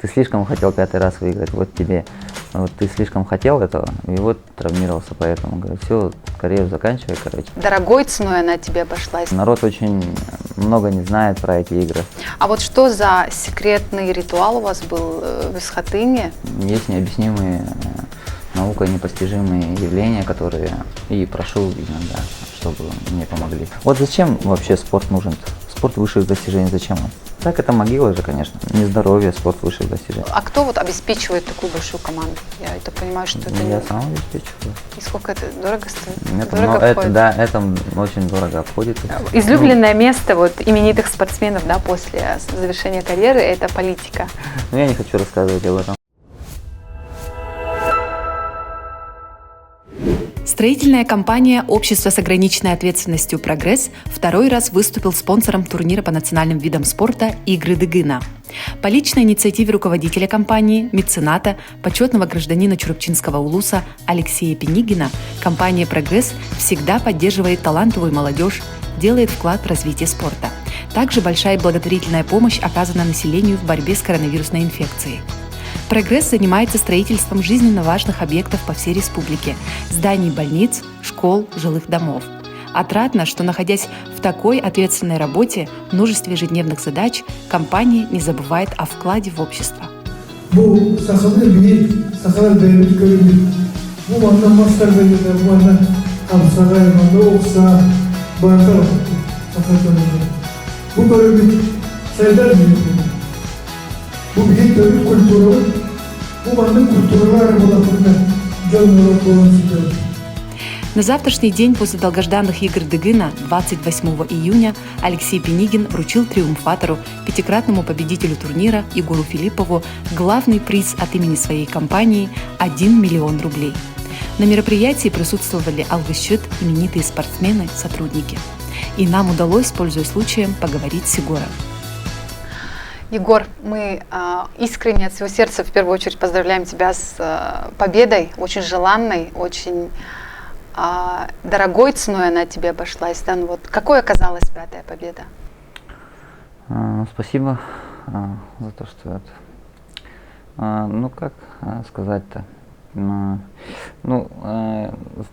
ты слишком хотел 5-й раз выиграть, вот тебе, вот ты слишком хотел этого, и вот травмировался, поэтому, говорю, все, карьеру заканчивай, короче. Дорогой ценой она тебе обошлась. Народ очень много не знает про эти игры. А вот что за секретный ритуал у вас был в Исхатыне? Есть необъяснимые, наукой непостижимые явления, которые и прошу иногда, чтобы мне помогли. Вот зачем вообще спорт нужен? Спорт высших достижений, зачем он? Так, это могила же, конечно. Не здоровье, спорт высших достижений. А кто вот обеспечивает такую большую команду? Я это понимаю, что это Я не... сам обеспечиваю. И сколько это дорого стоит? Это, Дорого это, входит? да, это очень дорого обходится. Излюбленное место вот именитых спортсменов, да, после завершения карьеры – это политика. Но я не хочу рассказывать об этом. Строительная компания «Общество с ограниченной ответственностью «Прогресс» второй раз выступил спонсором турнира по национальным видам спорта «Игры Дыгына». По личной инициативе руководителя компании, мецената, почетного гражданина Чурупчинского улуса Алексея Пенигина, компания «Прогресс» всегда поддерживает талантливую молодежь, делает вклад в развитие спорта. Также большая благотворительная помощь оказана населению в борьбе с коронавирусной инфекцией. «Прогресс» занимается строительством жизненно важных объектов по всей республике – зданий больниц, школ, жилых домов. Отрадно, что, находясь в такой ответственной работе, множестве ежедневных задач, компания не забывает о вкладе в общество. На завтрашний день после долгожданных игр Дыгына 28 июня Алексей Пенигин вручил триумфатору, пятикратному победителю турнира Егору Филиппову главный приз от имени своей компании – 1 миллион рублей. На мероприятии присутствовали алгы-счет, именитые спортсмены, сотрудники. И нам удалось, пользуясь случаем, поговорить с Егором. Егор, мы искренне от всего сердца в первую очередь поздравляем тебя с победой, очень желанной, очень дорогой ценой она тебе обошлась. Да? Ну, вот, какой оказалась 5-я победа? Спасибо за то, что это... ну, как сказать-то? В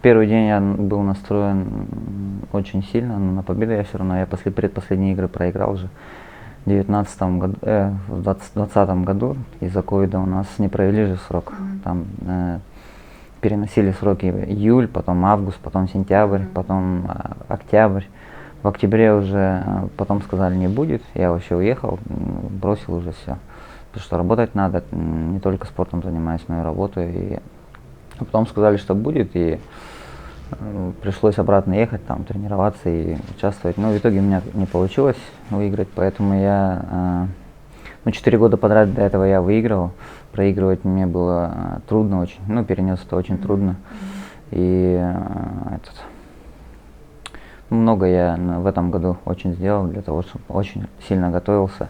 первый день я был настроен очень сильно, но на победу я все равно. Я после предпоследней игры проиграл же. В 2020 году из-за ковида у нас не провели же срок. Там переносили сроки июль, потом август, потом сентябрь, потом октябрь. В октябре уже потом сказали не будет, я вообще уехал, бросил уже все. Потому что работать надо, не только спортом занимаюсь, но и работаю. И потом сказали, что будет, и пришлось обратно ехать, там, тренироваться и участвовать. Но в итоге у меня не получилось выиграть, поэтому я 4 года подряд до этого я выигрывал. Проигрывать мне было трудно очень, перенес это очень трудно. И много я в этом году очень сделал для того, чтобы очень сильно готовился.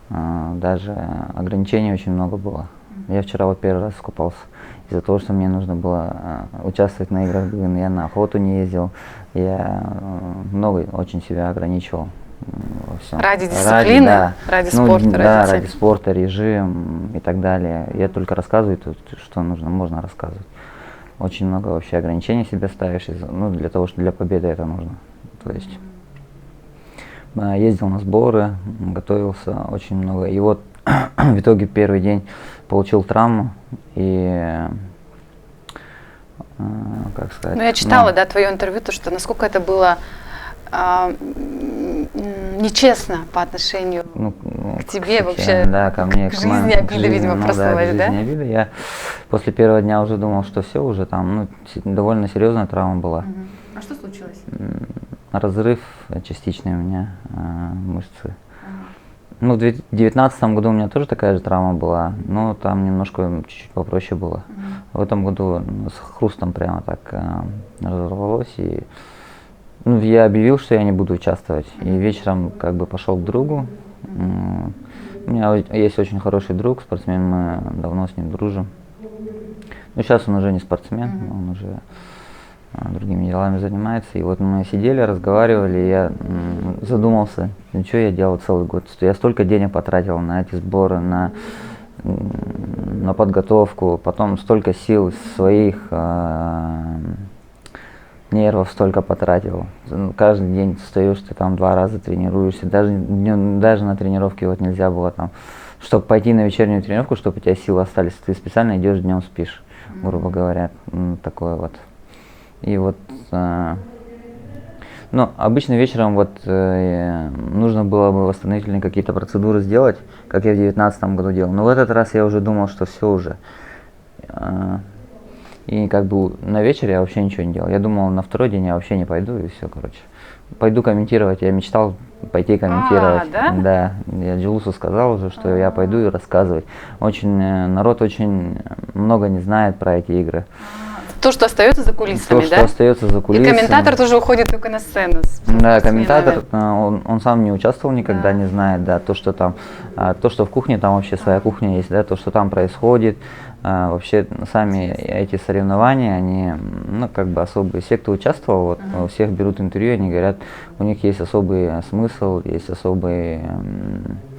Даже ограничений очень много было. Я вчера вот первый раз искупался. Из-за того, что мне нужно было участвовать на играх Дыгына, я на охоту не ездил, я много очень себя ограничивал. Ради дисциплины, ради спорта, да, ради спорта, режим и так далее. Я только рассказываю, что нужно, можно рассказывать. Очень много вообще ограничений себе ставишь, для того, что для победы это нужно. То есть ездил на сборы, готовился очень много. И вот в итоге первый день получил травму и, как сказать... Я читала, твое интервью, что насколько это было нечестно по отношению к тебе вообще, да, ко мне, к жизни обида, видимо, проснулась, да? Обида. Я после первого дня уже думал, что все, уже там, довольно серьезная травма была. А что случилось? Разрыв частичный у меня мышцы. В 2019 году у меня тоже такая же травма была, но там немножко чуть-чуть попроще было. В этом году с хрустом прямо так разорвалось, и я объявил, что я не буду участвовать. И вечером как бы пошел к другу. У меня есть очень хороший друг, спортсмен, мы давно с ним дружим. Сейчас он уже не спортсмен, он уже другими делами занимается. И вот мы сидели, разговаривали, и я задумался, что я делал целый год. Я столько денег потратил на эти сборы, на на подготовку, потом столько сил своих нервов столько потратил. Каждый день встаешь, ты там 2 раза тренируешься, даже на тренировке вот нельзя было там, чтобы пойти на вечернюю тренировку, чтобы у тебя силы остались, ты специально идешь днем спишь, грубо говоря, такое вот. И вот, ну, обычно вечером вот нужно было бы восстановительные какие-то процедуры сделать, как я в 2019 году делал, но в этот раз я уже думал, что все уже. И как бы на вечер я вообще ничего не делал. Я думал, на второй день я вообще не пойду, и все, короче. Пойду комментировать. Я мечтал пойти комментировать. Да? Да. Я Джилусу сказал уже, что я пойду и рассказывать. Народ очень много не знает про эти игры. То, что остается за кулисами, То, да? что остается за И кулисами. комментатор тоже уходит только на сцену. Да, комментатор, он сам не участвовал никогда, не знает, да, то, что там, то, что в кухне, там вообще своя кухня есть, да, то, что там происходит, вообще сами эти соревнования, они, ну, как бы особые. Все, кто участвовал, вот, у всех берут интервью, они говорят, у них есть особый смысл, есть особый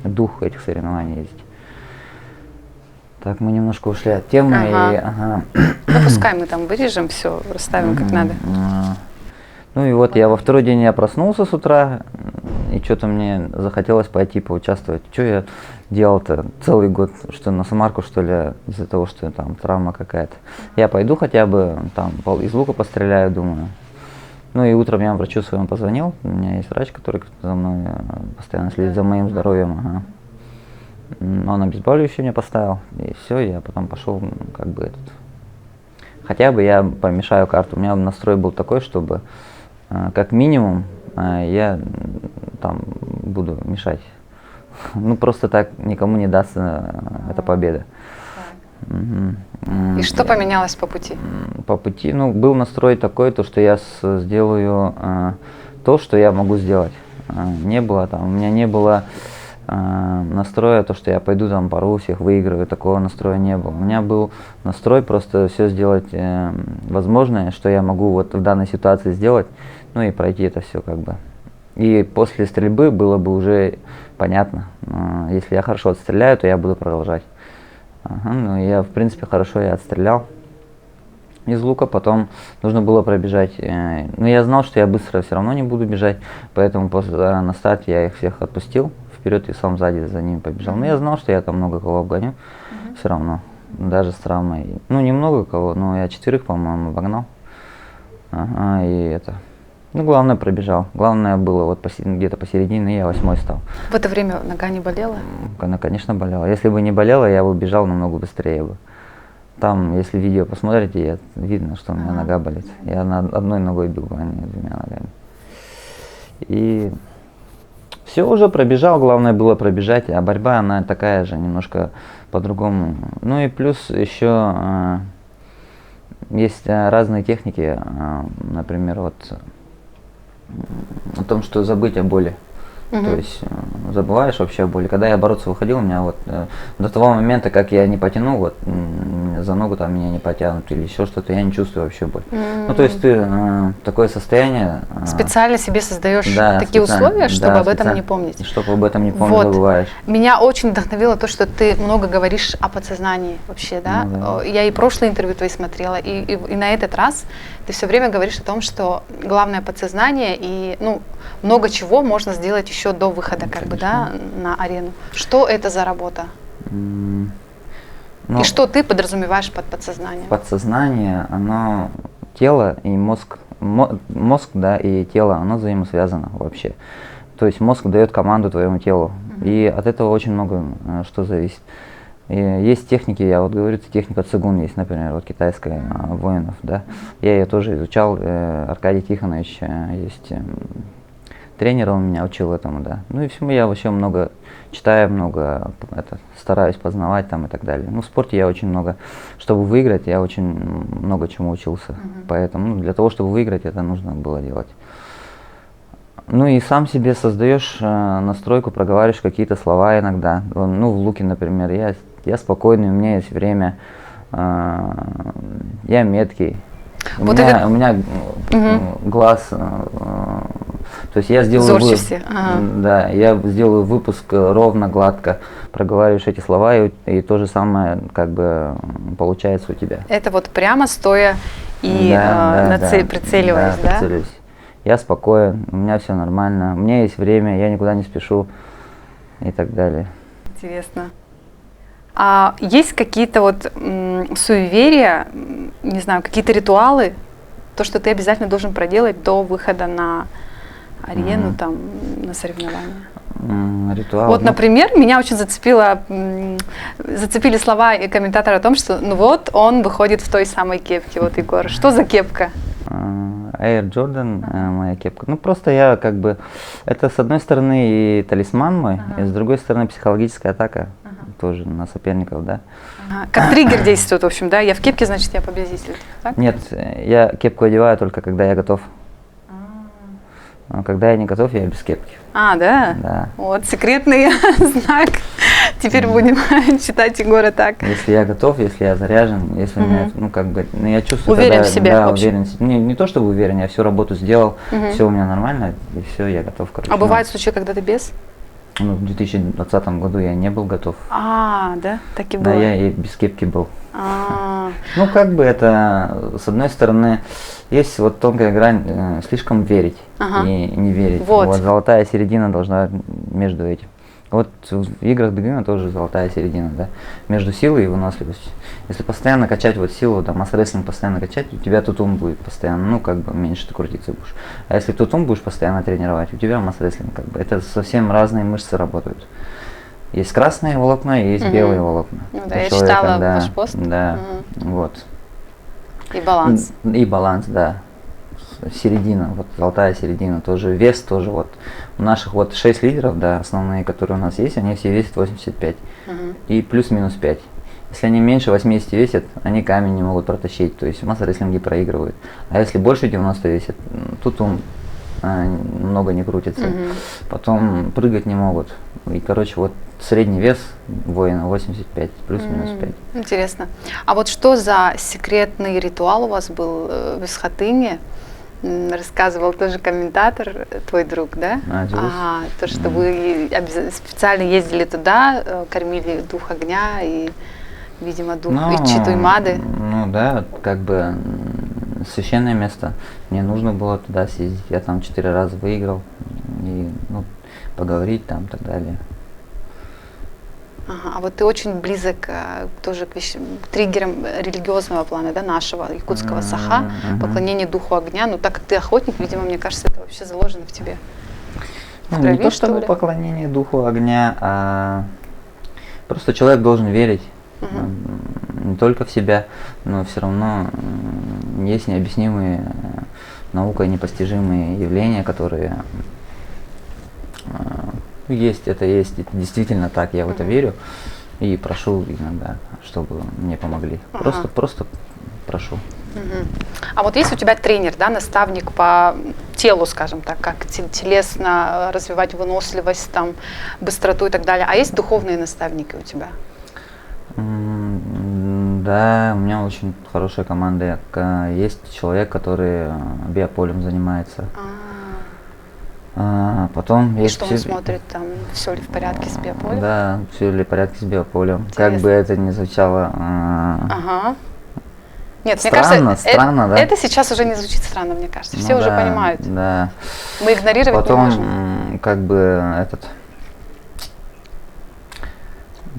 дух этих соревнований есть. Так, мы немножко ушли от темы. Ну, пускай мы там вырежем, все, расставим как надо. Ну и вот я во второй день я проснулся с утра, и что-то мне захотелось пойти поучаствовать. Что я делал-то целый год, что на Самарку, что ли, из-за того, что там травма какая-то. Я пойду хотя бы, там, из лука постреляю, думаю. Ну и утром я врачу своему позвонил, у меня есть врач, который за мной постоянно следит за моим здоровьем. Он обезболивающее мне поставил, и все, я потом пошел, как бы, хотя бы я помешаю карту. У меня настрой был такой, чтобы как минимум я там буду мешать. Ну, просто так никому не дастся эта победа. И что поменялось по пути? По пути, ну, был настрой такой, то, что я сделаю то, что я могу сделать. Не было там, у меня не было настроя, то, что я пойду там порву всех, выиграю, такого настроя не было. У меня был настрой просто все сделать возможное, что я могу вот в данной ситуации сделать, ну и пройти это все как бы. И после стрельбы было бы уже понятно, если я хорошо отстреляю, то я буду продолжать. Ну я в принципе хорошо я отстрелял из лука, потом нужно было пробежать, но я знал, что я быстро все равно не буду бежать, поэтому на старте я их всех отпустил вперед и сам сзади за ними побежал. Но я знал, что я там много кого обгоню, все равно, даже с травмой. Ну, немного кого, но я 4, по-моему, обогнал. И это. Ну, главное пробежал. Главное было вот где-то посередине, я 8-й стал. В это время нога не болела? Она, конечно, болела. Если бы не болела, я бы бежал намного быстрее бы. Там, если видео посмотрите, видно, что у меня нога болит. Я одной ногой бегу, а не 2 ногами. И все уже пробежал, главное было пробежать, а борьба, она такая же, немножко по-другому. Ну и плюс еще есть разные техники, например, вот о том, что забыть о боли. То есть забываешь вообще о боли. Когда я бороться выходил, у меня вот до того момента, как я не потянул, вот за ногу там меня не потянут или еще что-то, я не чувствую вообще боль. Ну то есть ты такое состояние. Специально себе создаешь да, такие условия, чтобы об этом не помнить. Чтобы об этом не помнить, вот. забываешь. Меня очень вдохновило то, что ты много говоришь о подсознании вообще, да? Ну, да. Я и прошлые интервью твои смотрела, и на этот раз ты все время говоришь о том, что главное подсознание, и ну, много чего можно сделать еще до выхода как бы, да, на арену. Что это за работа? Ну, и что ты подразумеваешь под подсознанием? Подсознание, оно тело и мозг, мозг, да, и тело, оно взаимосвязано вообще. То есть мозг дает команду твоему телу, и от этого очень много что зависит. И есть техники, я вот говорю, техника цигун есть, например, вот китайская, воинов, да. Я ее тоже изучал, Аркадий Тихонович есть. Тренер он меня учил этому, да. Ну и всему я вообще много читаю, много стараюсь познавать там и так далее. Ну в спорте я очень много, чтобы выиграть, я очень много чему учился. Поэтому для того, чтобы выиграть, это нужно было делать. Ну и сам себе создаешь настройку, проговариваешь какие-то слова иногда. Ну в луке, например, я спокойный, у меня есть время, я меткий. У меня глаз, то То есть я сделаю Зорче все. Ага. да, я сделаю выпуск ровно, гладко, проговариваешь эти слова, и то же самое как бы получается у тебя. Это вот прямо стоя и прицеливаясь, да? Прицеливаюсь. Я спокоен, у меня все нормально, у меня есть время, я никуда не спешу и так далее. Интересно. А есть какие-то вот суеверия, не знаю, какие-то ритуалы, то, что ты обязательно должен проделать до выхода на арену, там, на соревнования? Ритуал. Вот, например, меня очень зацепили слова и комментатора о том, что ну вот он выходит в той самой кепке. Вот, Егор, что за кепка? Air Jordan, моя кепка. Ну, просто я как бы, это с одной стороны и талисман мой, и с другой стороны психологическая атака тоже на соперников, да. Как триггер действует, в общем, да? Я в кепке, значит, я победитель, так? Нет, я кепку одеваю только когда я готов. А когда я не готов, я без кепки. А, да? Да. Вот, секретный знак. Теперь будем читать Егора так. Если я готов, если я заряжен, если меня, ну как бы, ну я чувствую, Уверен когда, в себе, да, в общем. уверен. Не то чтобы уверен, я всю работу сделал, все у меня нормально, и все, я готов, короче. А бывают случаи, когда ты без? Ну, в 2020 году я не был готов. А, да? Так и было. Да, я и без кепки был. А, Ну, как бы это, с одной стороны, есть вот тонкая грань, слишком верить и не верить. Вот. Золотая середина должна между этим. Вот в играх Дегына тоже золотая середина, да, между силой и выносливостью. Если постоянно качать вот силу, там, масс-рестлинг постоянно качать, у тебя тут ум будет постоянно, ну, как бы меньше ты крутиться будешь. А если тут ум будешь постоянно тренировать, у тебя масс-рестлинг, как бы, это совсем разные мышцы работают. Есть красные волокна и есть белые волокна. Ну У да, я человека, читала да, ваш пост. Да, вот. И баланс. И баланс, да. Середина, вот золотая середина, тоже вес, тоже вот. У наших вот 6 лидеров, да, основные, которые у нас есть, они все весят 85. И плюс-минус 5. Если они меньше 80 весят, они камень не могут протащить, то есть масс-рестлинги проигрывают. А если больше 90 весят, тут он много не крутится. Потом прыгать не могут. И, короче, вот средний вес воина 85, плюс-минус 5. Интересно. А вот что за секретный ритуал у вас был в Исхатыне? Рассказывал тоже комментатор, твой друг, да? Ага, то, что вы специально ездили туда, кормили дух огня и, видимо, дух Читуймады. Ну да, как бы священное место. Мне нужно было туда съездить. Я там 4 раза выиграл. И, ну, поговорить там и так далее. Ага, а вот ты очень близок тоже к триггерам религиозного плана, да, нашего якутского саха, поклонение духу огня. Ну, так как ты охотник, видимо, мне кажется, это вообще заложено в тебе. Ну, не то чтобы поклонение духу огня, а просто человек должен верить не только в себя, но все равно есть необъяснимые наукой непостижимые явления, которые есть, это действительно так, я в это верю и прошу иногда, чтобы мне помогли. Просто прошу. А вот есть у тебя тренер, да, наставник по телу, скажем так, как телесно развивать выносливость, там, быстроту и так далее. А есть духовные наставники у тебя? Да, у меня очень хорошая команда. Есть человек, который биополем занимается. Потом и есть что он смотрит, там, все ли в порядке с биополем? Да, все ли в порядке с биополем. Интересно. Как бы это ни звучало. Нет, странно, мне кажется, странно, да? это сейчас уже не звучит странно, мне кажется. Все Ну, уже да, понимают. Да. Мы игнорировать Потом, не можем. как бы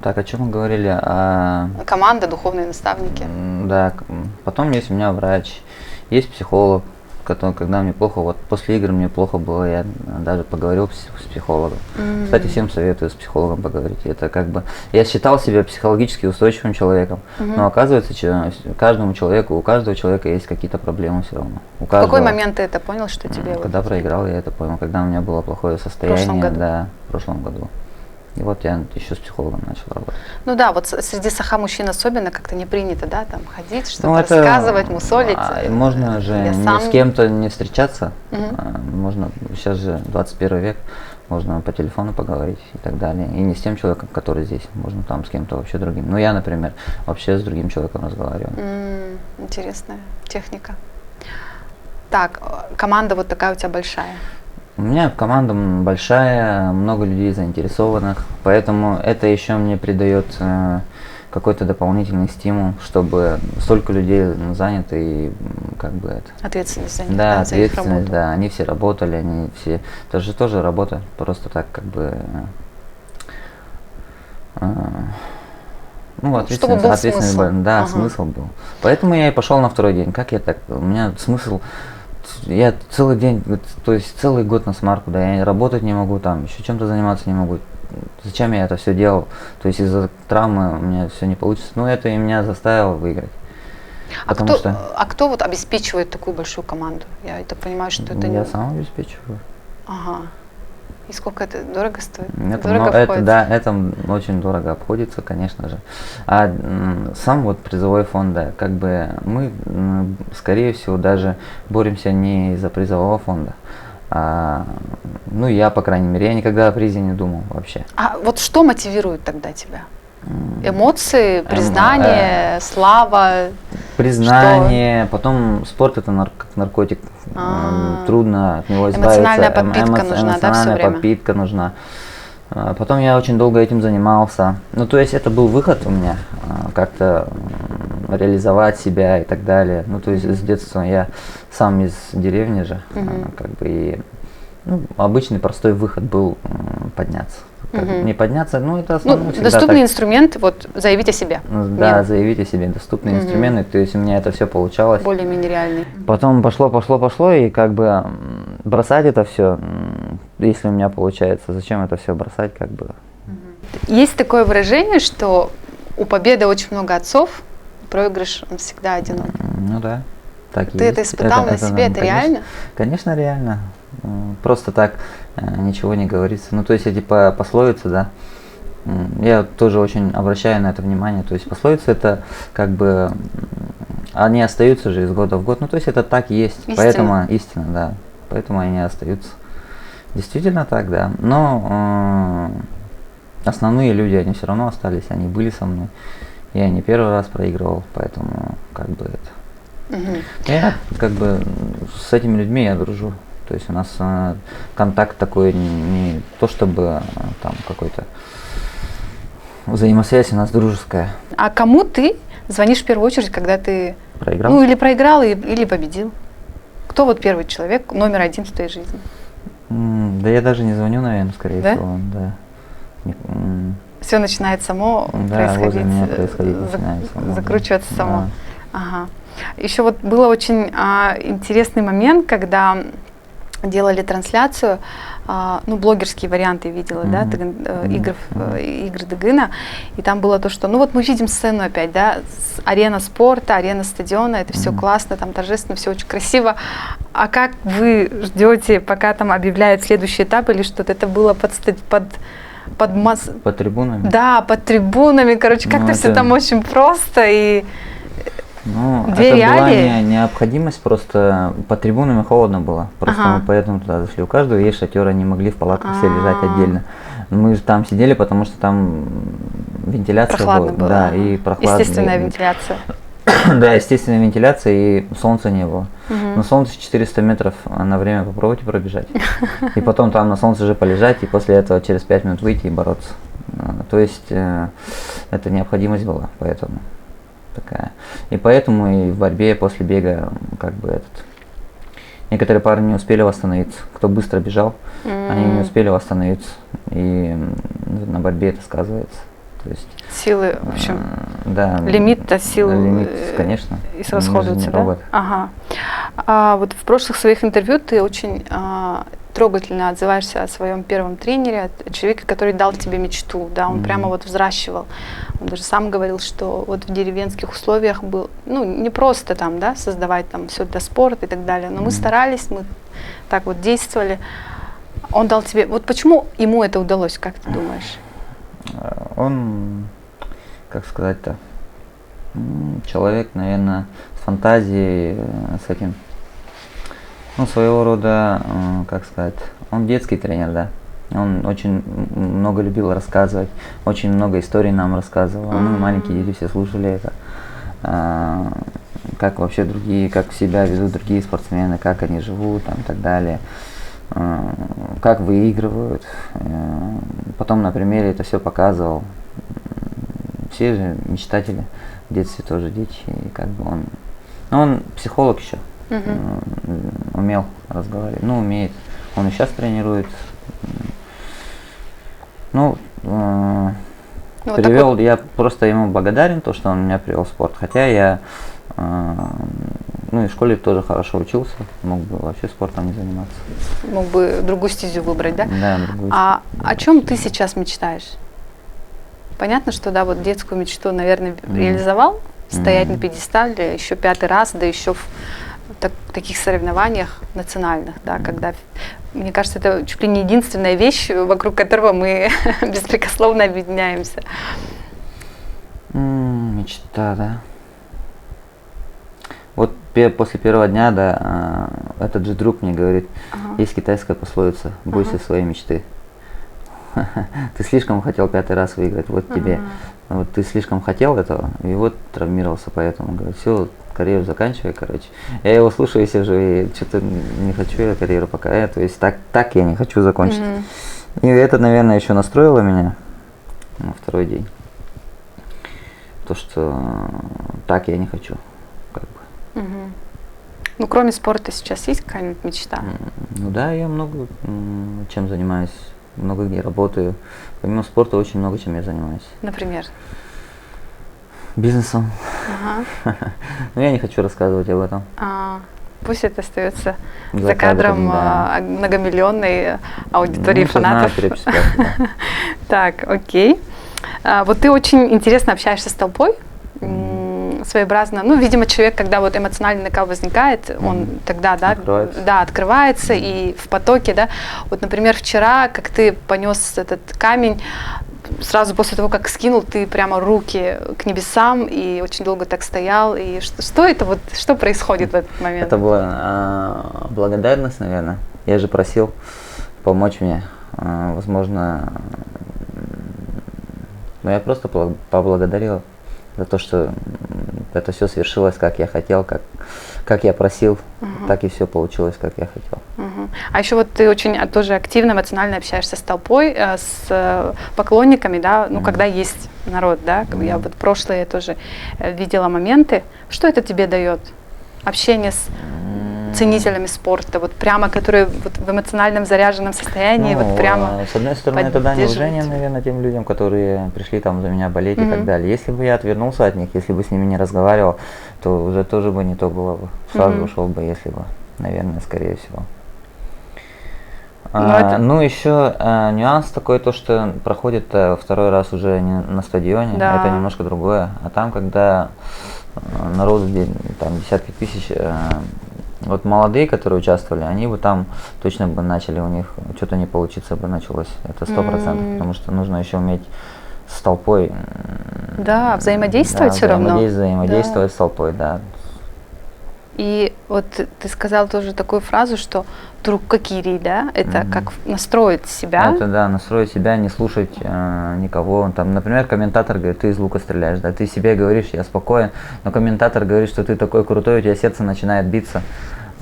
так, о чем мы говорили? Команда, духовные наставники. Да, потом есть у меня врач, есть психолог, когда мне плохо, вот после игр мне плохо было, я даже поговорил с психологом. Кстати, всем советую с психологом поговорить. Это как бы, я считал себя психологически устойчивым человеком, но оказывается, каждому человеку, у каждого человека есть какие-то проблемы все равно. В какой момент ты это понял, что тебе? Когда проиграл, я это понял, когда у меня было плохое состояние. В прошлом году? Да, в прошлом году. И вот я еще с психологом начал работать. Ну да, вот среди саха мужчин особенно как-то не принято, да, там ходить, что-то рассказывать, мусолить. Можно же с кем-то не встречаться. Можно, сейчас же 21 век, можно по телефону поговорить и так далее. И не с тем человеком, который здесь, можно там с кем-то вообще другим. Ну я, например, вообще с другим человеком разговариваю. Интересная техника. Так, команда вот такая у тебя большая. У меня команда большая, много людей заинтересованных, поэтому это еще мне придает какой-то дополнительный стимул, чтобы столько людей заняты и как бы это. Ответственность за них, Да, за их ответственность, работу. да, они все работали, они все, это же тоже работа, просто так как бы, ну, Чтобы был смысл. да, Ага. смысл был. Поэтому я и пошел на второй день. Как я так? У меня смысл. Я целый день, то есть целый год на смарку, да, я работать не могу там, еще чем-то заниматься не могу. Зачем я это все делал? То есть из-за травмы у меня все не получится. Но это и меня заставило выиграть. Потому что А кто вот обеспечивает такую большую команду? Я так понимаю, что это я не... сам обеспечиваю. Ага. И сколько это дорого стоит? Это, Дорого это, обходится? да, это очень дорого обходится, конечно же. А сам вот призовой фонд, да, как бы мы, скорее всего, даже боремся не из-за призового фонда. Ну, я, по крайней мере, я никогда о призе не думал вообще. А вот что мотивирует тогда тебя? Эмоции, признание, слава? Признание, потом спорт это как наркотик, трудно от него избавиться. Эмоциональная подпитка нужна, да, всё эмоциональная время? подпитка нужна. Потом я очень долго этим занимался. Ну, то есть это был выход у меня, как-то реализовать себя и так далее. Ну, то есть с детства я сам из деревни же, как бы и ну, обычный простой выход был подняться. Не подняться, ну это основное. Ну, доступный инструмент, вот заявить о себе. Да, Миру. заявить о себе, доступные инструменты, то есть у меня это все получалось. Более-менее реальный. Потом пошло, и как бы бросать это все, если у меня получается, зачем это все бросать, как бы. Есть такое выражение, что у победы очень много отцов, проигрыш он всегда одинок. Ну да, так и Ты это есть. испытал на себе, это конечно, реально? Конечно, реально. Просто так ничего не говорится. Ну, то есть эти пословицы, да, я тоже очень обращаю на это внимание. То есть пословицы это как бы, они остаются же из года в год. Ну, то есть это так и есть. Истина. Поэтому истина, да. Поэтому они остаются. Действительно так, да. Но основные люди, они все равно остались, они были со мной. Я не первый раз проигрывал, поэтому как бы это. Я как бы с этими людьми я дружу. То есть у нас контакт такой не то чтобы там какой-то взаимосвязь у нас дружеская. А кому ты звонишь в первую очередь, когда ты Проиграл? ну или проиграл, или победил? Кто вот первый человек, номер один в твоей жизни? Да я даже не звоню, наверное, скорее Да? всего. Да. Все начинает само Да, возле происходить, меня происходить начинает само, да. закручиваться само. Да. Ага. Еще вот был очень интересный момент, когда делали трансляцию, ну, блогерские варианты видела, да, игры Дыгына, и там было то, что, ну, вот мы видим сцену опять, да, арена спорта, арена стадиона, это все классно, там торжественно, все очень красиво, а как вы ждете, пока там объявляют следующий этап или что-то, это было под трибунами? Да, под трибунами, короче, как-то все там очень просто и... Ну, Две это реалии? была необходимость, просто под трибунами холодно было. Просто мы поэтому туда зашли. У каждого есть шатер, они могли в палатках все лежать отдельно. Мы же там сидели, потому что там вентиляция Прохладно было. Да, и прохладно. Естественная вентиляция. Да, естественная вентиляция, и солнца не было. На солнце 400 метров на время попробуйте пробежать. И потом там на солнце же полежать, и после этого через 5 минут выйти и бороться. То есть это необходимость была, поэтому такая. И поэтому и в борьбе после бега как бы некоторые парни не успели восстановиться. Кто быстро бежал, они не успели восстановиться. И на борьбе это сказывается. То есть, силы, в общем, да, лимит-то сил, конечно, расходуется, да? робот. Ага. Вот в прошлых своих интервью ты очень трогательно отзываешься о своем первом тренере, о человеке, который дал тебе мечту, да, он прямо вот взращивал. Он даже сам говорил, что вот в деревенских условиях был, ну, не просто там, да, создавать там все для спорта и так далее, но мы старались, мы так вот действовали. Он дал тебе, вот почему ему это удалось, как ты думаешь? Он, как сказать-то, человек, наверное, с фантазией, с этим, ну, своего рода, как сказать, он детский тренер, да. Он очень много любил рассказывать, очень много историй нам рассказывал. Мы, маленькие дети, все слушали это. Как вообще другие, как себя ведут другие спортсмены, как они живут там, и так далее. как выигрывают. Потом на примере это все показывал. Все же мечтатели в детстве тоже дети, и как бы он психолог еще, умел разговаривать, умеет. Он и сейчас тренирует. Привел, я просто ему благодарен, то, что он меня привел в спорт. Хотя я и в школе тоже хорошо учился, мог бы вообще спортом не заниматься. Мог бы другую стезю выбрать, да? Да, другую. А о чем ты сейчас мечтаешь? Понятно, что да, вот детскую мечту, наверное, реализовал, стоять на пьедестале еще 5-й раз, да еще в таких соревнованиях национальных, да, когда, мне кажется, это чуть ли не единственная вещь, вокруг которого мы беспрекословно объединяемся. Мечта, да. Вот после первого дня, да, этот же друг мне говорит, есть китайская пословица, бойся своей мечты. Ты слишком хотел 5-й раз выиграть, вот тебе, вот ты слишком хотел этого, и вот травмировался, поэтому, говорит, все, карьеру заканчивай, короче. Я его слушаю и сижу, и что-то не хочу я карьеру пока, то есть так я не хочу закончить. И это, наверное, еще настроило меня на второй день. То, что так я не хочу, как бы. Ну, кроме спорта сейчас есть какая-нибудь мечта? Ну да, я много чем занимаюсь, много где работаю. Помимо спорта очень много чем я занимаюсь. Например? Бизнесом. Но я не хочу рассказывать об этом. Пусть это остается за кадром многомиллионной аудитории фанатов. Так, окей. Вот ты очень интересно общаешься с толпой, своеобразно. Ну, видимо, человек, когда вот эмоциональный накал возникает, он тогда, открывается и в потоке, да. Вот, например, вчера, как ты понес этот камень, сразу после того, как скинул, ты прямо руки к небесам и очень долго так стоял. И что это вот, что происходит в этот момент? Это была благодарность, наверное. Я же просил помочь мне. Возможно, я просто поблагодарил за то, что это все свершилось, как я хотел, как я просил, так и все получилось, как я хотел. А еще вот ты очень тоже активно, эмоционально общаешься с толпой, с поклонниками, да, ну, когда есть народ, да, я вот прошлые тоже видела моменты. Что это тебе дает? Общение с ценителями спорта, вот прямо, которые вот в эмоциональном заряженном состоянии, вот прямо. С одной стороны, это дань уважения, наверное, тем людям, которые пришли там за меня болеть и так далее. Если бы я отвернулся от них, если бы с ними не разговаривал, то уже тоже бы не то было бы. Сразу ушел бы, если бы, наверное, скорее всего. Ну, еще нюанс такой, то, что проходит второй раз уже не на стадионе, это немножко другое. А там, когда народу, там десятки тысяч, вот молодые, которые участвовали, они бы там точно бы начали, у них что-то не получиться бы началось, это 100%, потому что нужно еще уметь с толпой. Да, взаимодействовать все равно. Взаимодействовать с толпой, да. И вот ты сказал тоже такую фразу, что труккакири, да, это как настроить себя. Это, да, настроить себя, не слушать никого. Там, например, комментатор говорит, ты из лука стреляешь, да, ты себе говоришь, я спокоен, но комментатор говорит, что ты такой крутой, у тебя сердце начинает биться.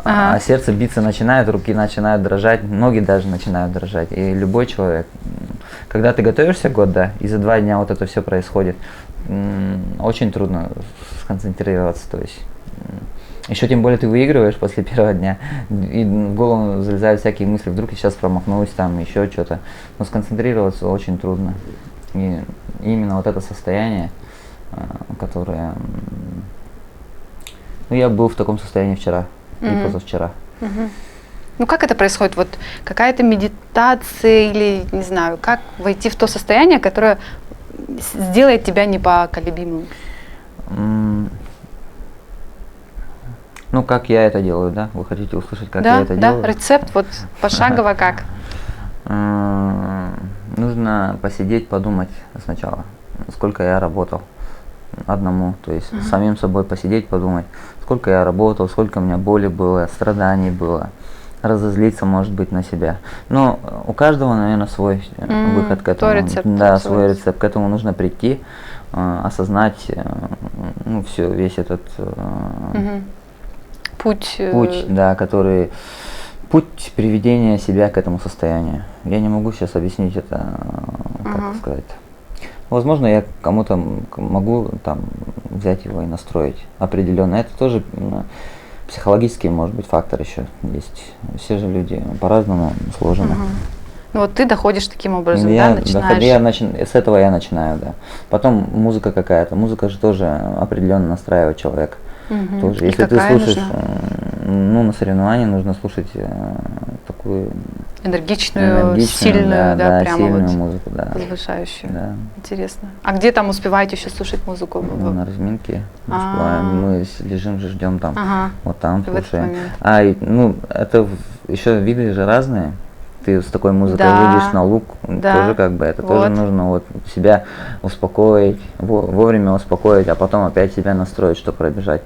А сердце биться начинает, руки начинают дрожать, ноги даже начинают дрожать. И любой человек, когда ты готовишься год, да, и за 2 дня вот это все происходит, очень трудно сконцентрироваться, то есть. Еще тем более ты выигрываешь после первого дня, и в голову залезают всякие мысли, вдруг я сейчас промахнусь, там еще что-то. Но сконцентрироваться очень трудно. И именно вот это состояние, которое... Ну, я был в таком состоянии вчера и позавчера. Ну, как это происходит? Вот какая-то медитация или, не знаю, как войти в то состояние, которое сделает тебя непоколебимым? Ну, как я это делаю, да? Вы хотите услышать, как я это делаю? Да, рецепт, вот пошагово как? Нужно посидеть, подумать сначала, сколько я работал одному, то есть самим собой посидеть, подумать, сколько я работал, сколько у меня боли было, страданий было, разозлиться, может быть, на себя. Но у каждого, наверное, свой выход к этому. Рецепт, да, свой рецепт. К этому нужно прийти, осознать, ну, все, весь этот... Путь, да, который путь приведения себя к этому состоянию. Я не могу сейчас объяснить это, как сказать. Возможно, я кому-то могу там взять его и настроить определенно. Это тоже психологический, может быть, фактор еще есть. Все же люди по-разному сложены. Ну вот ты доходишь таким образом, начинаешь. С этого я начинаю, да. Потом музыка какая-то. Музыка же тоже определенно настраивает человека. Тоже. Если ты слушаешь, на соревновании нужно слушать такую энергичную, сильную, прямо сильную вот музыку, возвышающую. Да. Интересно. А где там успеваете еще слушать музыку? На разминке. Мы лежим же, ждем там. Вот там слушаем. Это еще виды же разные. Ты с такой музыкой выйдешь на луг, тоже как бы это тоже нужно вот себя успокоить, вовремя успокоить, а потом опять себя настроить, чтобы пробежать.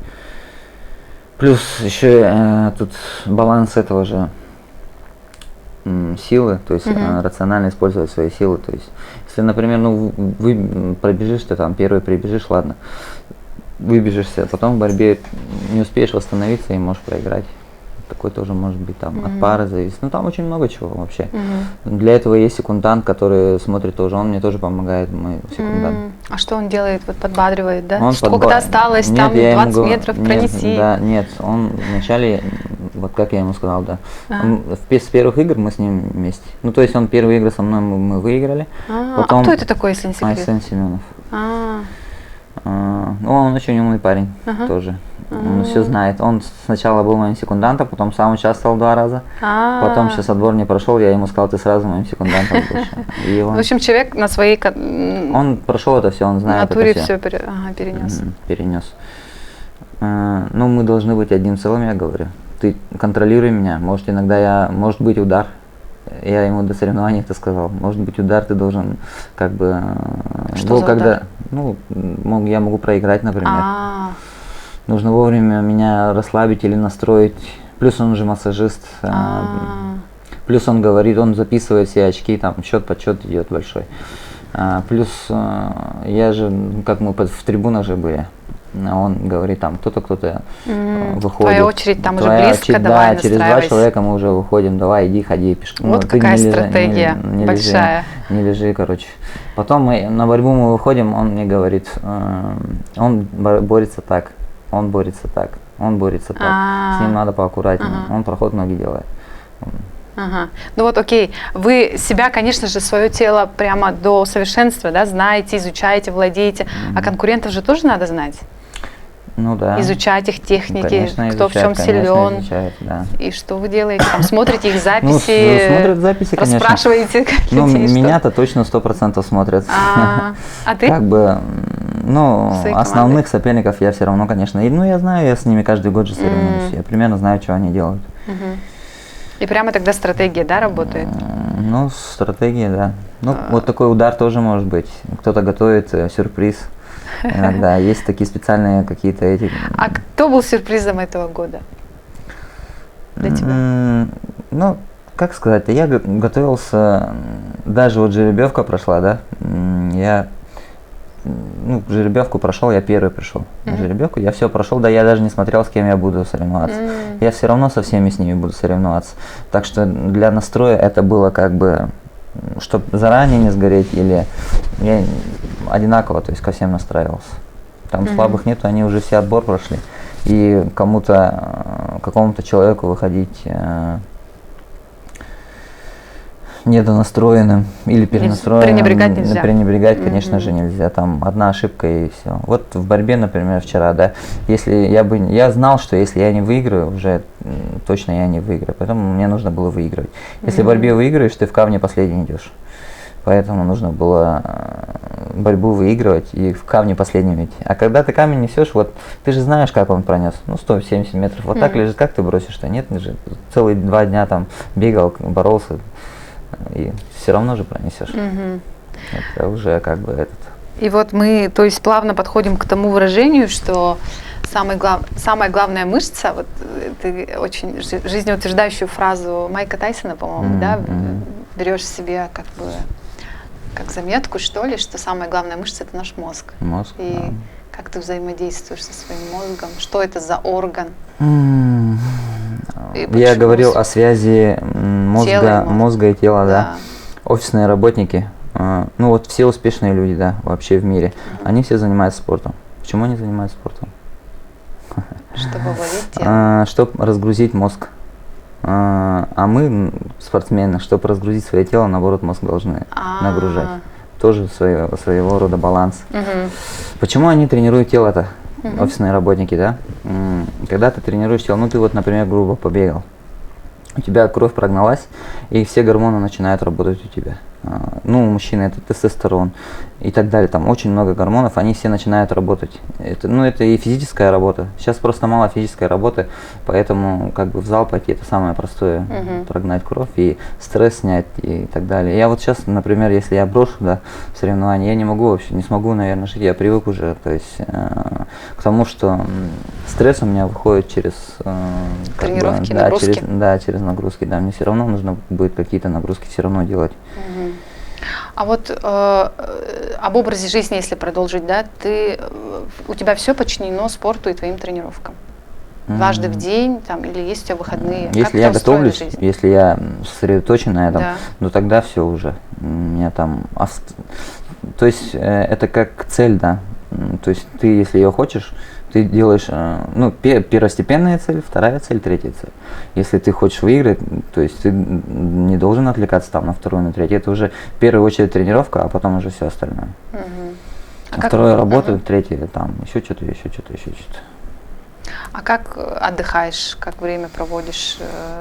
Плюс еще тут баланс этого же силы, то есть рационально использовать свои силы. То есть, если, например, вы пробежишь, ты там первый прибежишь, ладно, выбежишься, потом в борьбе не успеешь восстановиться и можешь проиграть. Такой тоже может быть там от пары зависит. Там очень много чего вообще. Для этого есть секундант, который смотрит тоже. Он мне тоже помогает, мой секундант. А что он делает? Вот подбадривает, да? Сколько-то осталось, там 20 метров пронеси. Нет, он вначале, вот как я ему сказал, да. С первых игр мы с ним вместе. То есть он первые игры со мной мы выиграли. Потом, а кто это такой, если не секрет? Айсен Семенов. Он очень умный парень тоже. Он все знает. Он сначала был моим секундантом, потом сам участвовал 2 раза. Потом сейчас отбор не прошел, я ему сказал, ты сразу моим секундантом будешь. В общем, человек на своей... Он прошел это все, он знает натуре это все. Перенес. Перенес. Мы должны быть одним целым, я говорю. Ты контролируй меня. Может быть удар. Я ему до соревнований это сказал. Может быть удар, ты должен как бы... Что за удар? Я могу проиграть, например. Нужно вовремя меня расслабить или настроить. Плюс он же массажист. Плюс он говорит, он записывает все очки, там счет-подсчет идет большой. Плюс я же, как мы в трибунах же были, он говорит, там кто-то выходит. Твоя очередь там уже близко, давай через 2 человека мы уже выходим, давай, иди, ходи пешком. Вот какая стратегия большая. Не лежи, короче. Потом на борьбу мы выходим, он мне говорит, он борется так. Он борется так, с ним надо поаккуратнее, он проход ноги делает. Окей, вы себя, конечно же, свое тело прямо до совершенства, знаете, изучаете, владеете, а конкурентов же тоже надо знать? Да. Изучать их техники, конечно, кто в чем силен. Изучают, да. И что вы делаете? Там смотрите их записи, смотрят записи, конечно. Расспрашиваете людей, меня-то точно 100% смотрят. А ты? Как бы, основных соперников я все равно, конечно. Я знаю, я с ними каждый год же соревнуюсь. Я примерно знаю, что они делают. И прямо тогда стратегия, работает? Стратегия, да. Вот такой удар тоже может быть. Кто-то готовит сюрприз. Иногда есть такие специальные какие-то эти... А кто был сюрпризом этого года для тебя? Как сказать, я готовился, даже вот жеребьевка прошла, да, я жеребьевку прошел, я первый пришел на жеребьевку, я все прошел, да, я даже не смотрел, с кем я буду соревноваться. Я все равно со всеми с ними буду соревноваться. Так что для настроя это было как бы, чтобы заранее не сгореть, или я одинаково, то есть ко всем настраивался. Там слабых нету, они уже все отбор прошли. И какому-то человеку выходить недонастроенным или перенастроенным. Пренебрегать нельзя. Пренебрегать, конечно же, нельзя. Там одна ошибка и все. Вот в борьбе, например, вчера, да, если я знал, что если я не выиграю, уже точно я не выиграю. Поэтому мне нужно было выигрывать. Если в борьбе выигрываешь, ты в камне последний идешь. Поэтому нужно было борьбу выигрывать и в камне последним идти. А когда ты камень несешь, вот ты же знаешь, как он пронес. 170 метров. Вот так лежит, как ты бросишь-то? Нет, же целые 2 дня там бегал, боролся. И все равно же пронесешь. Это уже как бы этот. И вот мы, то есть, плавно подходим к тому выражению, что самая главная мышца, вот ты очень жизнеутверждающую фразу Майка Тайсона, по-моему, берешь себе как бы как заметку, что ли, что самая главная мышца — это наш мозг. И как ты взаимодействуешь со своим мозгом? Что это за орган? Я говорил о связи Тела и мозга. мозга и тела, да. Да. Офисные работники, ну вот все успешные люди, да, вообще в мире, они все занимаются спортом. Почему они занимаются спортом? Чтобы владеть телом. Чтобы разгрузить мозг. А мы, спортсмены, чтобы разгрузить свое тело, наоборот, мозг должны нагружать. Тоже своего рода баланс. Мгм. Почему они тренируют тело-то, офисные работники, да? Когда ты тренируешь тело, ну ты вот, например, грубо побегал, у тебя кровь прогналась, и все гормоны начинают работать у тебя. Ну, у мужчины это тестостерон и так далее. Там очень много гормонов, они все начинают работать. Это и физическая работа. Сейчас просто мало физической работы, поэтому как бы в зал пойти это самое простое. Прогнать кровь и стресс снять и так далее. Я вот сейчас, например, если я брошу, да, соревнования, я не могу вообще, не смогу, наверное, жить. Я привык уже, то есть к тому, что стресс у меня выходит через Тренировки, да, нагрузки. через нагрузки. Да, мне все равно нужно будет какие-то нагрузки все равно делать. Мгм. А вот об образе жизни, если продолжить, да, у тебя все подчинено спорту и твоим тренировкам? Дважды в день, там, или есть у тебя выходные? Как Если у я тебя устроена готовлюсь, жизнь? если я сосредоточен на этом, Да. ну тогда все уже. У меня там, то есть это как цель, да. То есть ты, если ее хочешь, ты делаешь, ну, первостепенная цель, вторая цель, третья цель. Если ты хочешь выиграть, то есть ты не должен отвлекаться там на вторую, на третью. Это уже в первую очередь тренировка, а потом уже все остальное. Мгм. А второе работа, третье там еще что-то, еще что-то, еще что-то. А как отдыхаешь, как время проводишь,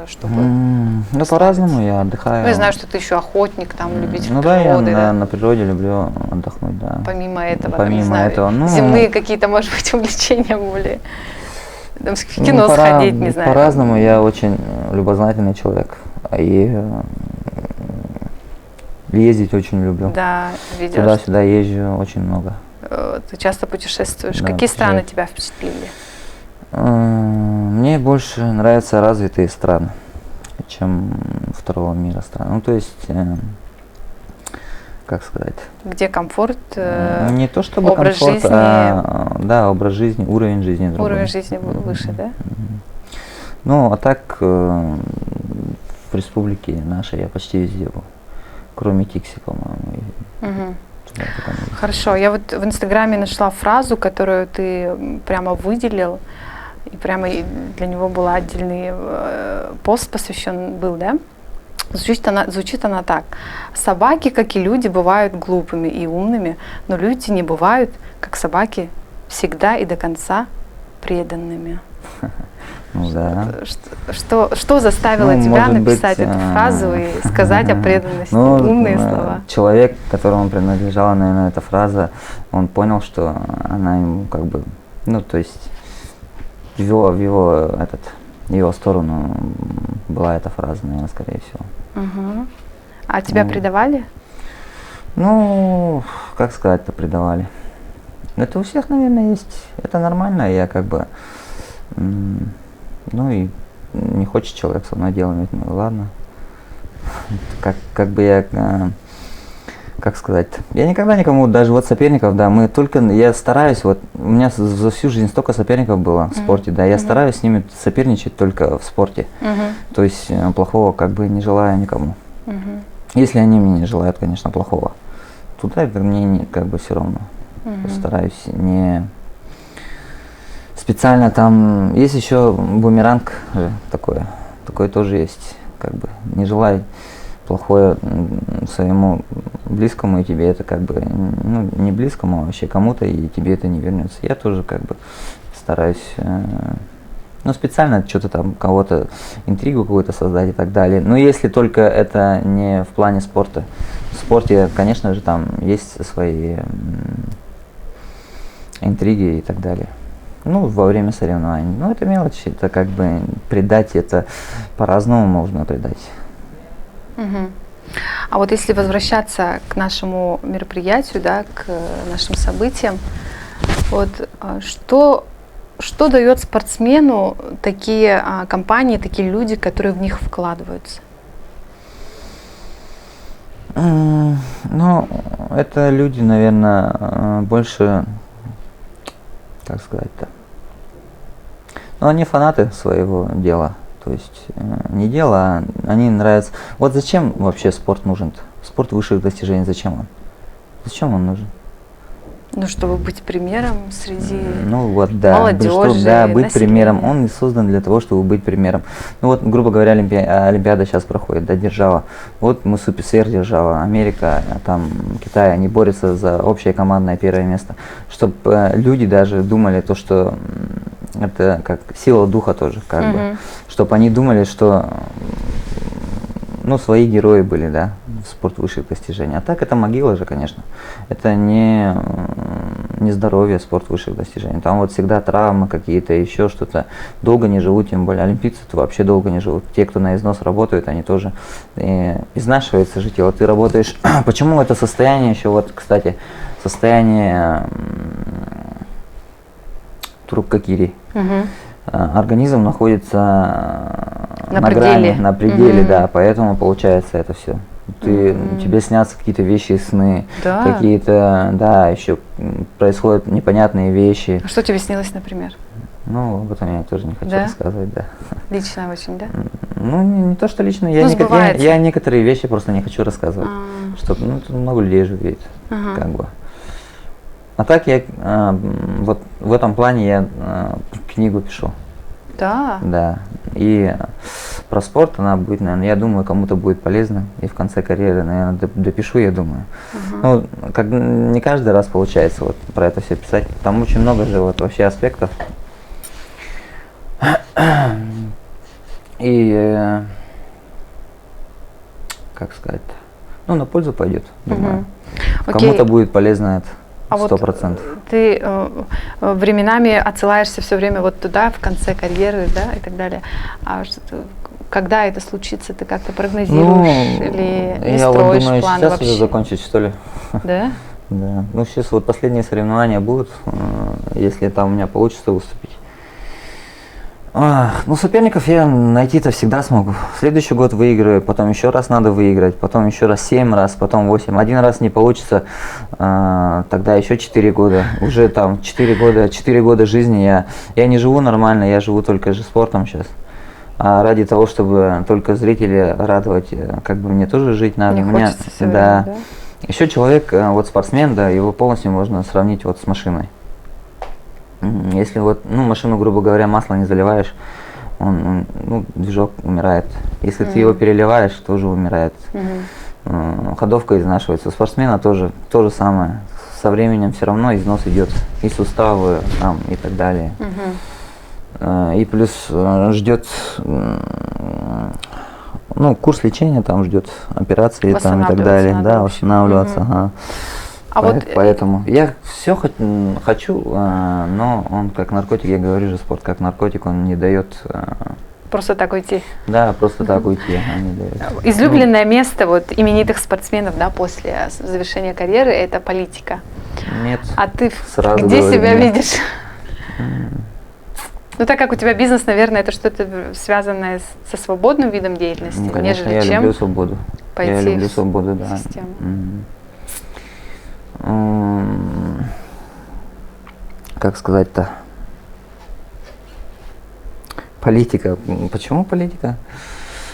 чтобы... Ну, по-разному я отдыхаю. Ну, я знаю, что ты еще охотник, там, любитель Ну да, я природы, да? на природе люблю отдохнуть, да. Помимо этого, там, не Помимо знаю, этого, ну, земные какие-то, может быть, увлечения более. Там, в ну, кино сходить, не знаю. По-разному, я очень любознательный человек. И ездить очень люблю. Да, видел. Туда-сюда езжу очень много. Ты часто путешествуешь. Да, Какие страны путешествую. тебя впечатлили? Мне больше нравятся развитые страны, чем второго мира страны. Ну, то есть, как сказать? Где комфорт, Не то чтобы образ комфорт, жизни, да, образ жизни, уровень жизни другой. уровень жизни выше, да? Ну, а так, в республике нашей я почти везде был, кроме Тикси, по-моему. Мгм. Туда пока не ездил. Хорошо, я вот в Инстаграме нашла фразу, которую ты прямо выделил, и прямо для него был отдельный пост посвящен был, да? Звучит она так. Собаки, как и люди, бывают глупыми и умными, но люди не бывают, как собаки, всегда и до конца преданными. Ну да. Что заставило Ну, тебя может быть, написать эту фразу и сказать о преданности? Умные слова. Человек, которому принадлежала, наверное, эта фраза, он понял, что она ему как бы, ну, то есть в его сторону была эта фраза, наверное, скорее всего. Мгм. А тебя Ну. предавали? Ну, как сказать-то, предавали. Это у всех, наверное, есть. Это нормально, я как бы, ну и не хочет человек со мной делать, ну и ладно. Как бы я, как сказать, я никогда никому, даже вот соперников, да, я стараюсь, вот у меня за всю жизнь столько соперников было в спорте, да, я стараюсь с ними соперничать только в спорте. Мгм. То есть плохого как бы не желаю никому. Мгм. Если они мне не желают, конечно, плохого, туда это мне как бы все равно. Мгм. Стараюсь не специально там. Есть еще бумеранг же такое тоже есть. Как бы не желай плохое своему близкому, и тебе это как бы, ну, не близкому, а вообще кому-то, и тебе это не вернется. Я тоже как бы стараюсь, ну, специально что-то там, кого-то, интригу какую-то создать и так далее. Но если только это не в плане спорта. В спорте, конечно же, там есть свои интриги и так далее. Ну, во время соревнований. Ну, это мелочи, это как бы предать, это по-разному можно предать. Мгм. А вот если возвращаться к нашему мероприятию, да, к нашим событиям, вот что дает спортсмену такие компании, такие люди, которые в них вкладываются? Ну, это люди, наверное, больше, как сказать-то, ну, они фанаты своего дела. То есть не дело, а они нравятся. Вот зачем вообще спорт нужен-то? Спорт высших достижений, зачем он? Зачем он нужен? Ну, чтобы быть примером среди Ну вот, да, молодежи, да, быть населения. примером. Он и создан для того, чтобы быть примером. Ну вот, грубо говоря, Олимпиада сейчас проходит, да, держава. Вот мы сверхдержава, Америка, там, Китай, они борются за общее командное первое место. Чтобы люди даже думали то, что это как сила духа тоже, как бы. Чтобы они думали, что ну, свои герои были, да, в спорт высших достижений. А так это могила же, конечно. Это не здоровье, спорт высших достижений. Там вот всегда травмы какие-то, еще что-то. Долго не живут, тем более олимпийцы-то вообще долго не живут. Те, кто на износ работают, они тоже изнашиваются жить. И вот ты работаешь. Почему это состояние еще, вот, кстати, состояние трубкакири. Организм находится На грани, пределе. на пределе, да, поэтому получается это все. Тебе снятся какие-то вещи, сны, Да. какие-то, да, еще происходят непонятные вещи. А что тебе снилось, например? Ну, об этом я тоже не хочу Да? рассказывать, да. Лично очень, да? Ну, не то, что лично, Ну, сбывается. я некоторые вещи просто не хочу рассказывать, А. чтобы, ну, тут много людей же видит, Ага. как бы. А так я, вот в этом плане я книгу пишу. Да. Да. И про спорт она будет, наверное, я думаю, кому-то будет полезно. И в конце карьеры, наверное, допишу, я думаю. Ну, как не каждый раз получается вот про это все писать. Там очень много же вот вообще аспектов. И как сказать, ну, на пользу пойдет, думаю. Окей. Кому-то будет полезно это. А вот 100%. ты временами отсылаешься все время вот туда, в конце карьеры, да, и так далее. А когда это случится, ты как-то прогнозируешь или не я вот строишь думаю, планы сейчас вообще? уже закончить, что ли. Да? Да. Ну, сейчас вот последние соревнования будут, если там у меня получится выступить. Ну, соперников я найти-то всегда смогу. Следующий год выиграю, потом еще раз надо выиграть, потом еще раз 7 раз, потом 8. Один раз не получится, тогда еще 4 года. Уже там 4 года жизни я не живу нормально, я живу только же спортом сейчас. А ради того, чтобы только зрителей радовать, как бы мне тоже жить надо. Не хочется всё да. время, да? Еще человек, вот спортсмен, да, его полностью можно сравнить вот с машиной. Если вот, ну, машину, грубо говоря, масло не заливаешь, он ну, движок умирает. Если ты его переливаешь, тоже умирает. Ходовка изнашивается. У спортсмена тоже то же самое. Со временем все равно износ идет. И суставы там, и так далее. И плюс ждет, ну, курс лечения там ждет, операции там и так далее. Да, восстанавливаться. Ага. А Поэтому я все хочу, но он как наркотик, я говорю же, спорт как наркотик, он не дает. Просто так уйти. Да, просто так уйти, он не дает. Излюбленное место вот именитых спортсменов, да, после завершения карьеры — это политика. Нет. А ты сразу где говорю, себя нет. видишь? Ну, так как у тебя бизнес, наверное, это что-то связанное со свободным видом деятельности, Ну, конечно, нежели я чем люблю свободу. пойти Я люблю в свободу, да. систему. Как сказать-то? Политика. Почему политика?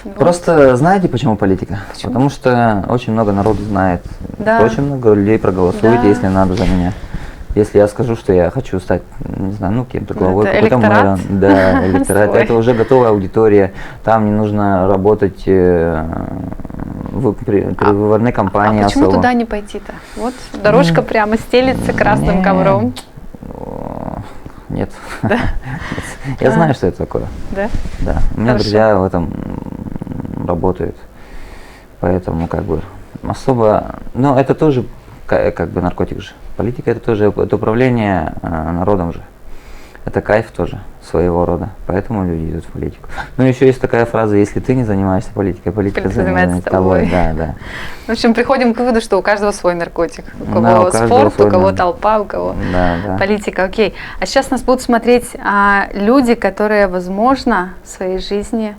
Вот. Просто знаете, почему политика? Почему? Потому что очень много народу знает. Да. Очень много людей проголосует, Да. если надо за меня. Если я скажу, что я хочу стать, не знаю, ну, кем-то главой это какой-то электорат? мэра. Да, электорат. Свой. Это уже готовая аудитория. Там не нужно работать при выборной кампании А почему особо. туда не пойти-то? Вот дорожка прямо стелится красным Не. ковром. Нет. Я знаю, что это такое. Да? Да. У меня Хорошо. друзья в этом работают. Поэтому как бы особо. Но это тоже как бы наркотик же. Политика это тоже это управление народом же. Это кайф тоже своего рода. Поэтому люди идут в политику. Ну, еще есть такая фраза: если ты не занимаешься политикой, политика занимается тобой. Да, да. В общем, приходим к выводу, что у каждого свой наркотик. У кого Да, у каждого спорт, у свой, кого да. толпа, у кого Да, да. политика. Окей. А сейчас нас будут смотреть люди, которые, возможно, в своей жизни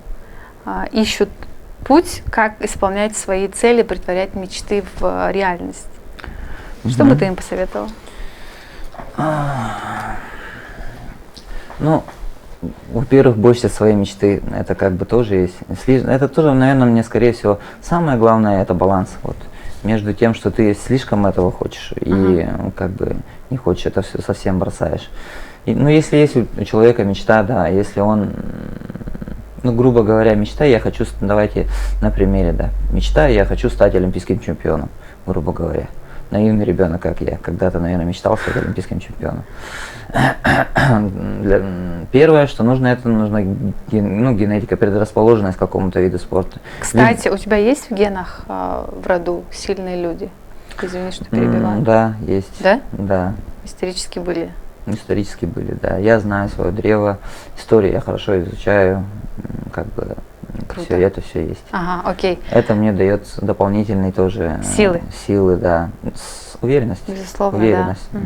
ищут путь, как исполнять свои цели, претворять мечты в реальность. Что бы ты им посоветовал? Ну, во-первых, бойся своей мечты, это как бы тоже есть. Это тоже, наверное, мне, скорее всего, самое главное, это баланс. Вот, между тем, что ты слишком этого хочешь и как бы не хочешь, это все совсем бросаешь. Ну, если есть у человека мечта, да, если он, ну, грубо говоря, мечта, я хочу, давайте на примере, да, мечта, я хочу стать олимпийским чемпионом, грубо говоря. Наивный ребенок, как я, когда-то, наверное, мечтал стать олимпийским чемпионом. Первое, что нужно, это нужна генетика, предрасположенность к какому-то виду спорта. Кстати, у тебя есть в генах в роду сильные люди? Извини, что перебиваю. Да, есть. Да? Да. Исторически были. Исторически были, да. Я знаю свое древо, историю я хорошо изучаю, как бы Круто. это все есть. Ага, окей. Это мне дает дополнительные тоже силы, да. Уверенность. Безусловно, уверенность. да.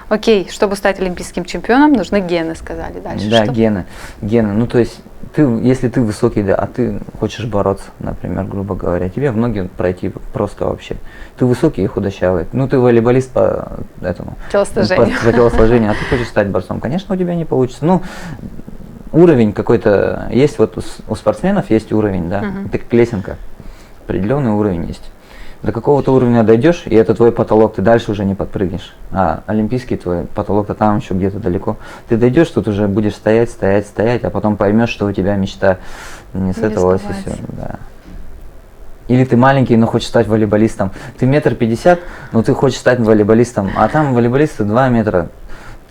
Окей, чтобы стать олимпийским чемпионом, нужны гены, сказали дальше. Да, что? гены. Ну то есть, если ты высокий, да, а ты хочешь бороться, например, грубо говоря, тебе в ноги пройти просто вообще. Ты высокий и худощавый. Ну ты волейболист по этому. Телосложению. По телосложению, а ты хочешь стать борцом. Конечно, у тебя не получится. Ну, уровень какой-то есть, вот у спортсменов есть уровень, да, это как лесенка. Определенный уровень есть. До какого-то уровня дойдешь, и это твой потолок, ты дальше уже не подпрыгнешь. А олимпийский твой потолок-то там еще где-то далеко. Ты дойдешь, тут уже будешь стоять, а потом поймешь, что у тебя мечта не с этого, и все. Да. Или ты маленький, но хочешь стать волейболистом. Ты 1,50 м, но ты хочешь стать волейболистом, а там волейболисты 2 метра.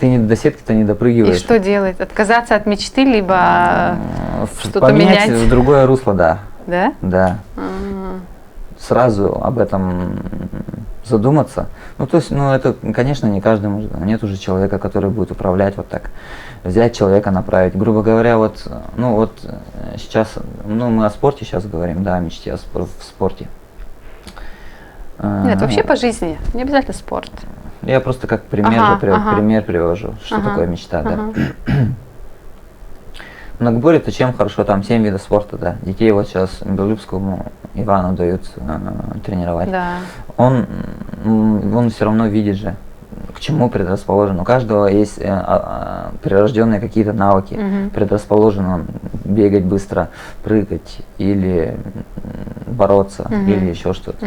Ты до сетки-то не допрыгиваешь. И что делать? Отказаться от мечты, либо что-то менять менять? в другое русло, да. Да? Да. Сразу об этом задуматься. Ну, то есть, ну, это, конечно, не каждый может. Нет уже человека, который будет управлять вот так. Взять человека, направить. Грубо говоря, вот сейчас, ну, мы о спорте сейчас говорим, да, о мечте в спорте. Нет, вообще по жизни, не обязательно спорт. Я просто как пример, пример привожу, что такое мечта, да. В многоборье-то чем хорошо, там 7 видов спорта, да. Детей вот сейчас Белюбскому Ивану дают тренировать. Да. Он все равно видит же, к чему предрасположен. У каждого есть прирожденные какие-то навыки. Предрасположен он бегать быстро, прыгать или бороться, или еще что-то.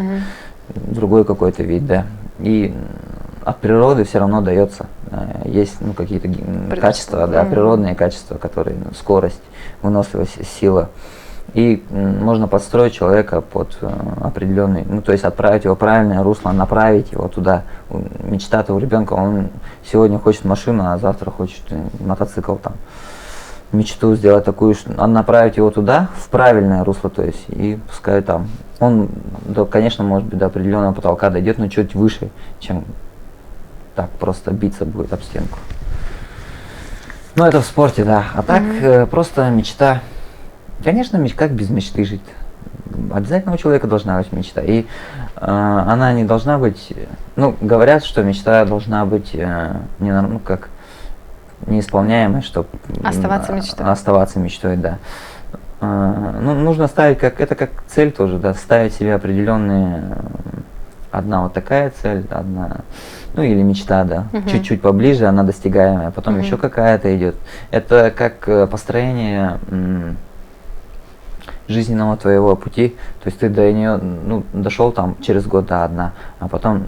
Другой какой-то вид, да. И от природы все равно дается. Есть какие-то качества, да, природные качества, которые скорость, выносливость, сила. И можно подстроить человека под определенный, ну то есть отправить его в правильное русло, направить его туда. Мечта-то у ребенка, он сегодня хочет машину, а завтра хочет мотоцикл там. Мечту сделать такую, направить его туда, в правильное русло, то есть, и пускай там. Он, да, конечно, может быть, до определенного потолка дойдет, но чуть выше, чем так просто биться будет об стенку. Ну, это в спорте, да. А так, просто мечта. Конечно, как без мечты жить? Обязательно у человека должна быть мечта. И она не должна быть... Ну, говорят, что мечта должна быть неисполняемой, чтобы... Оставаться мечтой. Оставаться мечтой, да. Ну, нужно ставить, это как цель тоже, да, ставить себе определенные... Одна вот такая цель, одна... Ну, или мечта, да. Чуть-чуть поближе, она достигаемая, потом еще какая-то идет. Это как построение... жизненного твоего пути, то есть ты до нее, ну, дошел там через год до одна, а потом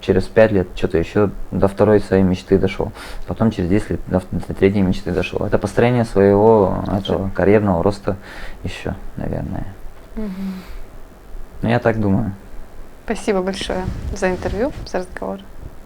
через 5 лет что-то еще до второй своей мечты дошел, потом через 10 лет до третьей мечты дошел. Это построение своего этого карьерного роста еще, наверное. Ну, я так думаю. Спасибо большое за интервью, за разговор.